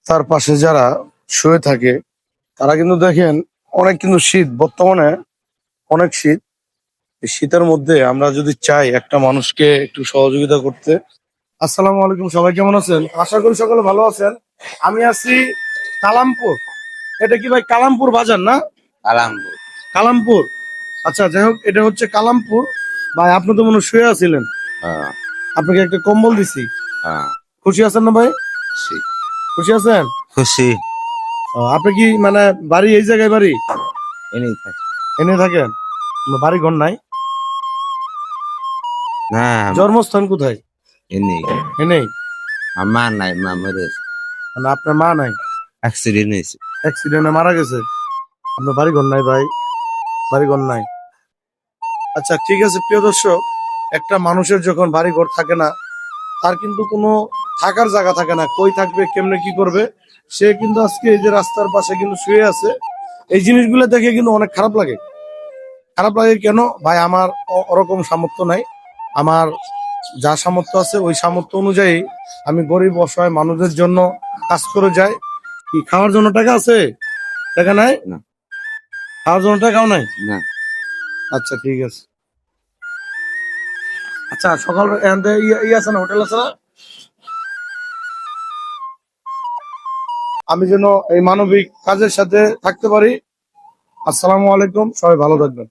রাস্তার পাশে যারা শুয়ে থাকে তারা কিন্তু দেখেন অনেক কিন্তু শীত বর্তমানে, অনেক শীত। এই শীতের মধ্যে আমরা যদি চাই একটা মানুষকে একটু সহযোগিতা করতে। আসসালামু আলাইকুম, সবাই কেমন আছেন? আশা করি সকলে ভালো আছেন। আমি আছি কালামপুর। এটা কি ভাই কালামপুর বাজার না? আলহামদুলিল্লাহ। কালামপুর। আচ্ছা, যাই হোক, এটা হচ্ছে কালামপুর। ভাই আপনি তো মনে হয় শুয়ে আছিলেন, হ্যাঁ, আপনাকে একটা কম্বল দিছি। হ্যাঁ, খুশি আছেন না ভাই? খুশি। খুশি আছেন? খুশি। আপনি কি মানে বাড়ি এই জায়গায় বাড়ি এনেই থাকি। এনে থাকেন? বাড়ি ঘর নাই? না, জন্মস্থান কোথায়? এনেই। এনেই? আমার নাই, মা মরে মানে আপনার মা নাই? অ্যাক্সিডেন্ট হয়েছে। অ্যাক্সিডেন্টে মারা গেছে? আপনার বাড়ি ঘর নাই ভাই? বাড়ি ঘর নাই? আচ্ছা, ঠিক আছে প্রিয় দর্শক, একটা মানুষের যখন বাড়ি ঘর থাকে না, তার কিন্তু কোনো থাকার জায়গা থাকে না, কই থাকবে, কেমনে কি করবে। সে কিন্তু আজকে এই যে রাস্তার পাশে কিন্তু শুয়ে আছে। এই জিনিসগুলো দেখে কিন্তু অনেক খারাপ লাগে। খারাপ লাগে কেন ভাই? আমার ওরকম সামর্থ্য নাই। আমার যা সামর্থ্য আছে ওই সামর্থ্য অনুযায়ী আমি গরিব অসহায় মানুষদের জন্য কাজ করে যাই। কি খাওয়ার জন্য টাকা আছে? টাকা নাই? না। খাওয়ার জন্য টাকাও নাই? না। আচ্ছা, ঠিক আছে। আচ্ছা, সকাল আছে না, হোটেল আছে না? আমি যেন এই মানবিক কাজের সাথে থাকতে পারি। আসসালামু আলাইকুম, সবাই ভালো থাকবেন।